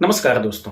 नमस्कार दोस्तों।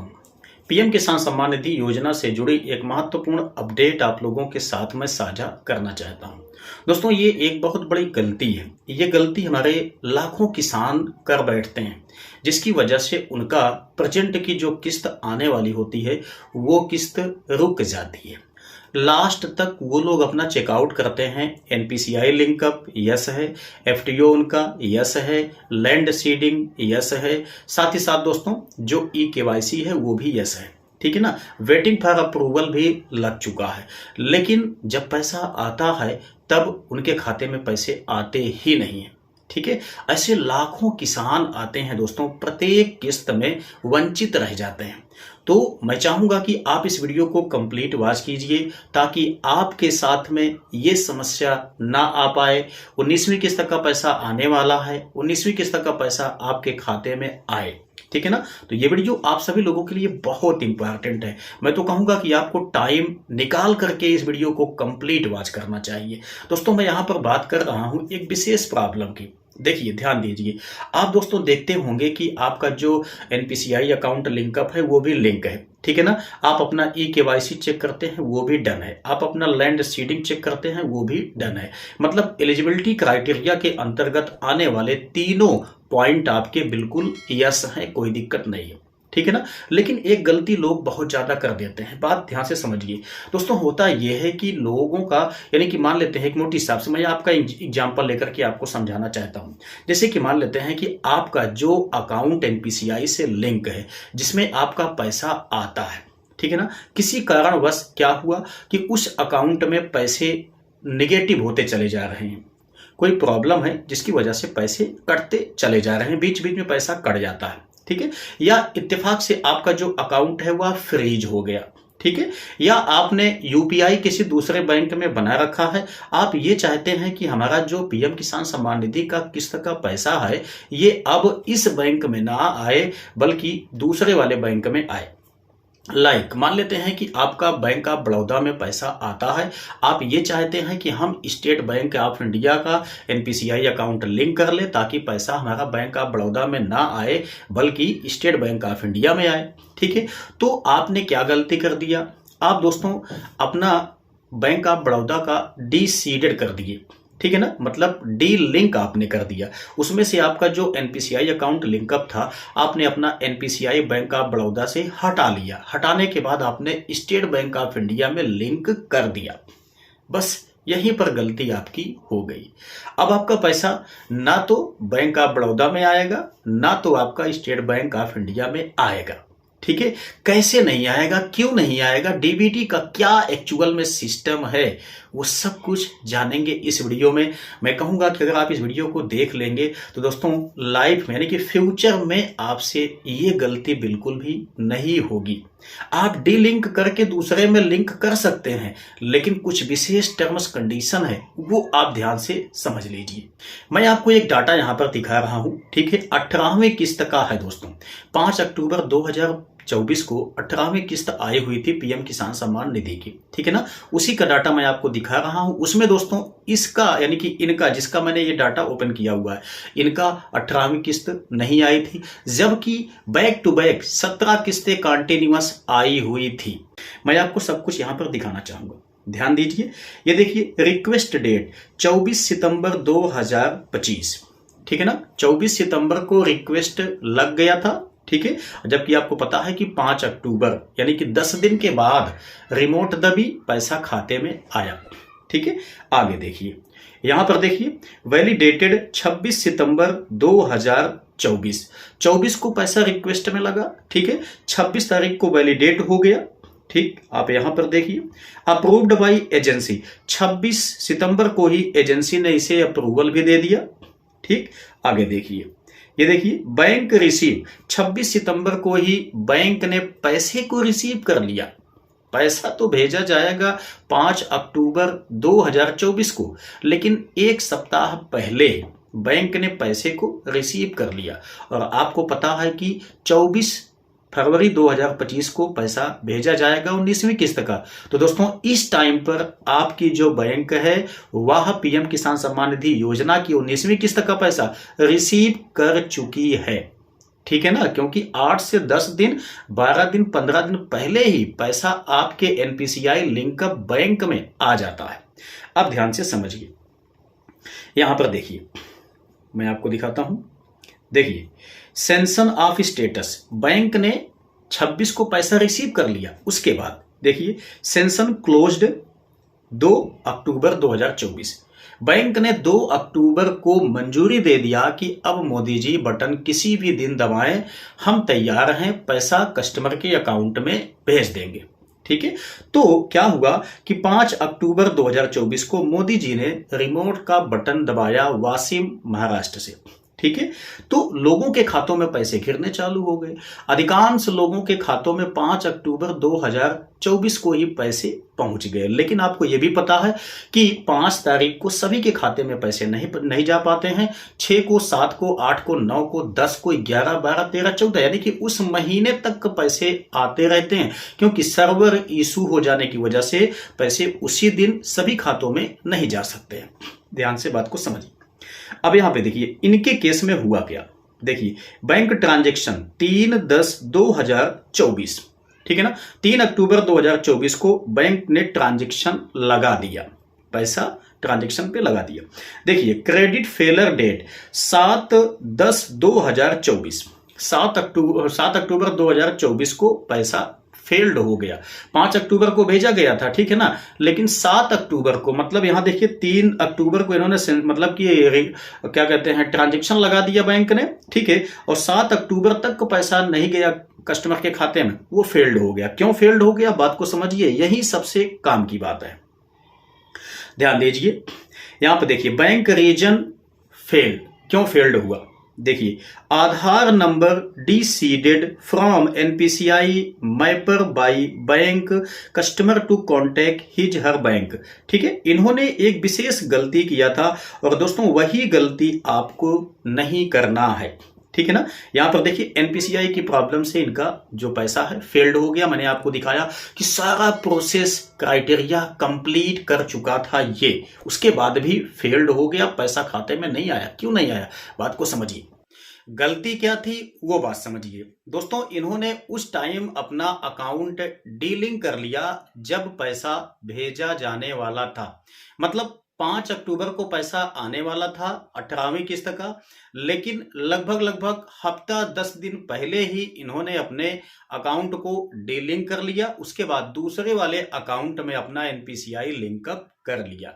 पीएम किसान सम्मान निधि योजना से जुड़ी एक महत्वपूर्ण अपडेट आप लोगों के साथ में साझा करना चाहता हूं। दोस्तों, ये एक बहुत बड़ी गलती है। ये गलती हमारे लाखों किसान कर बैठते हैं, जिसकी वजह से उनका प्रेजेंट की जो किस्त आने वाली होती है वो किस्त रुक जाती है। लास्ट तक वो लोग अपना चेकआउट करते हैं। एनपीसीआई लिंकअप यस है, एफटीओ उनका यस है, लैंड सीडिंग यस है, साथ ही साथ दोस्तों जो ई केवाईसी है वो भी यस है। ठीक है ना, वेटिंग फॉर अप्रूवल भी लग चुका है। लेकिन जब पैसा आता है तब उनके खाते में पैसे आते ही नहीं है। ठीक है, ऐसे लाखों किसान आते हैं दोस्तों, प्रत्येक किस्त में वंचित रह जाते हैं। तो मैं चाहूंगा कि आप इस वीडियो को कंप्लीट वॉच कीजिए ताकि आपके साथ में ये समस्या ना आ पाए। 19वीं किस्त का पैसा आने वाला है, 19वीं किस्त का पैसा आपके खाते में आए। ठीक है ना, तो ये वीडियो आप सभी लोगों के लिए बहुत इंपॉर्टेंट है। मैं तो कहूंगा कि आपको टाइम निकाल करके इस वीडियो को कंप्लीट वॉच करना चाहिए। दोस्तों, मैं यहां पर बात कर रहा हूं एक विशेष प्रॉब्लम की। देखिए, ध्यान दीजिए। आप दोस्तों देखते होंगे कि आपका जो एनपीसीआई अकाउंट लिंकअप है वो भी लिंक है। ठीक है ना, आप अपना ई केवाईसी चेक करते हैं वो भी डन है, आप अपना लैंड सीडिंग चेक करते हैं वो भी डन है। मतलब एलिजिबिलिटी क्राइटेरिया के अंतर्गत आने वाले तीनों पॉइंट आपके बिल्कुल यस है, कोई दिक्कत नहीं है। ठीक है ना, लेकिन एक गलती लोग बहुत ज्यादा कर देते हैं। बात ध्यान से समझिए दोस्तों। होता यह है कि लोगों का, यानी कि मान लेते हैं एक मोटी हिसाब से मैं आपका एग्जांपल लेकर के आपको समझाना चाहता हूं। जैसे कि मान लेते हैं कि आपका जो अकाउंट एनपीसीआई से लिंक है, जिसमें आपका पैसा आता है, ठीक है ना, किसी कारणवश क्या हुआ कि उस अकाउंट में पैसे निगेटिव होते चले जा रहे हैं। कोई प्रॉब्लम है जिसकी वजह से पैसे कटते चले जा रहे हैं, बीच बीच में पैसा कट जाता है। ठीक है, या इत्तेफाक से आपका जो अकाउंट है वह फ्रीज हो गया। ठीक है, या आपने यूपीआई किसी दूसरे बैंक में बना रखा है। आप ये चाहते हैं कि हमारा जो पीएम किसान सम्मान निधि का किस्त का पैसा है ये अब इस बैंक में ना आए बल्कि दूसरे वाले बैंक में आए। मान लेते हैं कि आपका बैंक ऑफ बड़ौदा में पैसा आता है, आप ये चाहते हैं कि हम स्टेट बैंक ऑफ इंडिया का एनपीसीआई अकाउंट लिंक कर ले ताकि पैसा हमारा बैंक ऑफ बड़ौदा में ना आए बल्कि स्टेट बैंक ऑफ इंडिया में आए। ठीक है, तो आपने क्या गलती कर दिया? आप दोस्तों अपना बैंक ऑफ बड़ौदा का डी सीडेड कर दिए। ठीक है ना, मतलब डी लिंक आपने कर दिया। उसमें से आपका जो एनपीसीआई अकाउंट लिंकअप था आपने अपना एनपीसीआई बैंक ऑफ बड़ौदा से हटा लिया। हटाने के बाद आपने स्टेट बैंक ऑफ इंडिया में लिंक कर दिया। बस यहीं पर गलती आपकी हो गई। अब आपका पैसा ना तो बैंक ऑफ बड़ौदा में आएगा ना तो आपका स्टेट बैंक ऑफ इंडिया में आएगा। ठीक है, कैसे नहीं आएगा, क्यों नहीं आएगा, डीबीटी का क्या एक्चुअल में सिस्टम है, वो सब कुछ जानेंगे इस वीडियो में। मैं कहूंगा कि अगर आप इस वीडियो को देख लेंगे तो दोस्तों लाइफ में, यानी कि फ्यूचर में आपसे ये गलती बिल्कुल भी नहीं होगी। आप डी लिंक करके दूसरे में लिंक कर सकते हैं, लेकिन कुछ विशेष टर्म्स कंडीशन है वो आप ध्यान से समझ लीजिए। मैं आपको एक डाटा यहां पर दिखा रहा हूं। ठीक है, 18वीं किस्त का है दोस्तों। 5 अक्टूबर 2024 को 18वीं किस्त आई हुई थी पीएम किसान सम्मान निधि की। ठीक है ना, उसी का डाटा मैं आपको दिखा रहा हूं। उसमें दोस्तों इसका, यानी कि इनका, जिसका मैंने ये डाटा ओपन किया हुआ है, इनका 18वीं किस्त नहीं आई थी, जबकि बैक टू बैक 17 किस्तें कंटिन्यूअस आई हुई थी। मैं आपको सब कुछ यहां पर दिखाना चाहूंगा, ध्यान दीजिए। ये देखिए, रिक्वेस्ट डेट 24 सितंबर 2025। ठीक है ना, 24 सितंबर को रिक्वेस्ट लग गया था। ठीक है, जबकि आपको पता है कि 5 अक्टूबर यानी कि 10 दिन के बाद रिमोट दबी, पैसा खाते में आया। ठीक है, आगे देखिए, यहां पर देखिए वैलिडेटेड 26 सितंबर 2024। 24 को पैसा रिक्वेस्ट में लगा। ठीक है, 26 तारीख को वैलिडेट हो गया। ठीक, आप यहां पर देखिए, अप्रूव्ड बाय एजेंसी, 26 सितंबर को ही एजेंसी ने इसे अप्रूवल भी दे दिया। ठीक, आगे देखिए, ये देखिए बैंक रिसीव, 26 सितंबर को ही बैंक ने पैसे को रिसीव कर लिया। पैसा तो भेजा जाएगा 5 अक्टूबर 2024 को, लेकिन एक सप्ताह पहले बैंक ने पैसे को रिसीव कर लिया। और आपको पता है कि 24 फरवरी 2025 को पैसा भेजा जाएगा 19वीं किस्त का। तो दोस्तों इस टाइम पर आपकी जो बैंक है वह पीएम किसान सम्मान निधि योजना की 19वीं किस्त का पैसा रिसीव कर चुकी है। ठीक है ना, क्योंकि 8 से 10 दिन, 12 दिन, 15 दिन पहले ही पैसा आपके एनपीसीआई लिंकअप बैंक में आ जाता है। अब ध्यान से समझिए, यहां पर देखिए, मैं आपको दिखाता हूं। देखिए, सेंशन ऑफ स्टेटस, बैंक ने 26 को पैसा रिसीव कर लिया। उसके बाद देखिए, सेंशन क्लोज्ड 2 अक्टूबर 2024। बैंक ने 2 अक्टूबर को मंजूरी दे दिया कि अब मोदी जी बटन किसी भी दिन दबाएं, हम तैयार हैं, पैसा कस्टमर के अकाउंट में भेज देंगे। ठीक है, तो क्या हुआ कि 5 अक्टूबर 2024 को मोदी जी ने रिमोट का बटन दबाया वाशिम, महाराष्ट्र से। ठीक है, तो लोगों के खातों में पैसे गिरने चालू हो गए। अधिकांश लोगों के खातों में 5 अक्टूबर 2024 को ही पैसे पहुंच गए। लेकिन आपको यह भी पता है कि 5 तारीख को सभी के खाते में पैसे नहीं जा पाते हैं। 6 को, 7 को, 8 को, 9 को, 10 को, 11, 12, 13, 14, यानी कि उस महीने तक पैसे आते रहते हैं, क्योंकि सर्वर इशू हो जाने की वजह से पैसे उसी दिन सभी खातों में नहीं जा सकते हैं। ध्यान से बात को समझिए। अब यहां पे देखिए, इनके केस में हुआ क्या। देखिए, बैंक ट्रांजैक्शन 3/10/2024, ठीक है ना, 3 अक्टूबर 2024 को बैंक ने ट्रांजैक्शन लगा दिया, पैसा ट्रांजैक्शन पे लगा दिया। देखिए, क्रेडिट फेलर डेट 7/10/2024, 7 अक्टूबर 2024 को पैसा फेल्ड हो गया। 5 अक्टूबर को भेजा गया था, ठीक है ना, लेकिन 7 अक्टूबर को, मतलब यहां देखिए 3 अक्टूबर को इन्होंने मतलब कि क्या कहते हैं, ट्रांजैक्शन लगा दिया बैंक ने, ठीक है, और 7 अक्टूबर तक पैसा नहीं गया कस्टमर के खाते में, वो फेल्ड हो गया। क्यों फेल्ड हो गया, बात को समझिए, यही सबसे काम की बात है। ध्यान दीजिए, यहां पर देखिए, बैंक रीजन फेल्ड, क्यों फेल्ड हुआ। देखिए, Aadhaar number deseeded from NPCI mapper by bank customer to contact his her bank. ठीक है, इन्होंने एक विशेष गलती किया था, और दोस्तों वही गलती आपको नहीं करना है। ठीक है ना, यहां पर देखिए, एनपीसीआई की प्रॉब्लम से इनका जो पैसा है फेल्ड हो गया। मैंने आपको दिखाया कि सारा प्रोसेस क्राइटेरिया कंप्लीट कर चुका था ये, उसके बाद भी फेल्ड हो गया, पैसा खाते में नहीं आया। क्यों नहीं आया, बात को समझिए। गलती क्या थी वो बात समझिए। दोस्तों, इन्होंने उस टाइम अपना अकाउंट डीलिंक कर लिया जब पैसा भेजा जाने वाला था। मतलब 5 अक्टूबर को पैसा आने वाला था 18वीं किस्त का, लेकिन लगभग हफ्ता 10 दिन पहले ही इन्होंने अपने अकाउंट को डीलिंक कर लिया। उसके बाद दूसरे वाले अकाउंट में अपना एनपीसीआई लिंकअप कर लिया।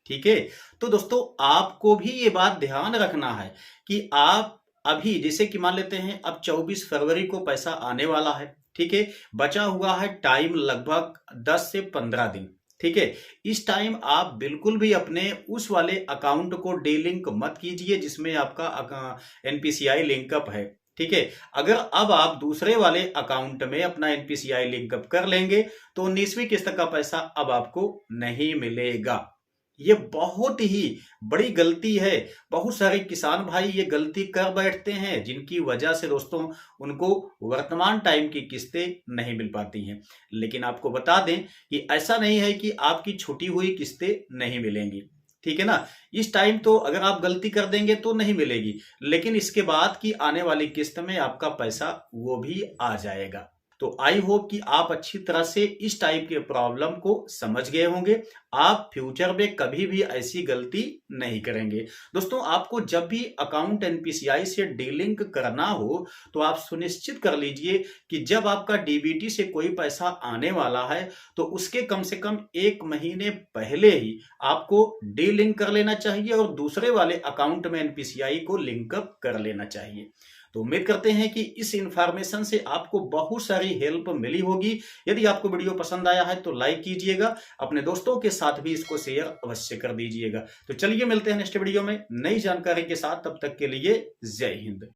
ठीक है, तो दोस्तों आपको भी ये बात ध्यान रखना है कि आप अभी, जैसे कि मान लेते हैं अब 24 फरवरी को पैसा आने वाला है, ठीक है, बचा हुआ है टाइम लगभग 10 से 15 दिन। ठीक है, इस टाइम आप बिल्कुल भी अपने उस वाले अकाउंट को डीलिंक मत कीजिए जिसमें आपका एनपीसीआई लिंकअप है। ठीक है, अगर अब आप दूसरे वाले अकाउंट में अपना एनपीसीआई लिंकअप कर लेंगे तो 19वीं किस्त का पैसा अब आपको नहीं मिलेगा। ये बहुत ही बड़ी गलती है। बहुत सारे किसान भाई ये गलती कर बैठते हैं, जिनकी वजह से दोस्तों उनको वर्तमान टाइम की किस्तें नहीं मिल पाती हैं। लेकिन आपको बता दें कि ऐसा नहीं है कि आपकी छूटी हुई किस्तें नहीं मिलेंगी। ठीक है ना, इस टाइम तो अगर आप गलती कर देंगे तो नहीं मिलेगी, लेकिन इसके बाद की आने वाली किस्त में आपका पैसा वो भी आ जाएगा। तो आई होप कि आप अच्छी तरह से इस टाइप के प्रॉब्लम को समझ गए होंगे। आप फ्यूचर में कभी भी ऐसी गलती नहीं करेंगे। दोस्तों, आपको जब भी अकाउंट एनपीसीआई से डीलिंक करना हो तो आप सुनिश्चित कर लीजिए कि जब आपका डीबीटी से कोई पैसा आने वाला है तो उसके कम से कम 1 महीने पहले ही आपको डीलिंक कर लेना चाहिए और दूसरे वाले अकाउंट में एनपीसीआई को लिंकअप कर लेना चाहिए। तो उम्मीद करते हैं कि इस इंफॉर्मेशन से आपको बहुत सारी हेल्प मिली होगी। यदि आपको वीडियो पसंद आया है तो लाइक कीजिएगा, अपने दोस्तों के साथ भी इसको शेयर अवश्य कर दीजिएगा। तो चलिए मिलते हैं नेक्स्ट वीडियो में नई जानकारी के साथ, तब तक के लिए जय हिंद।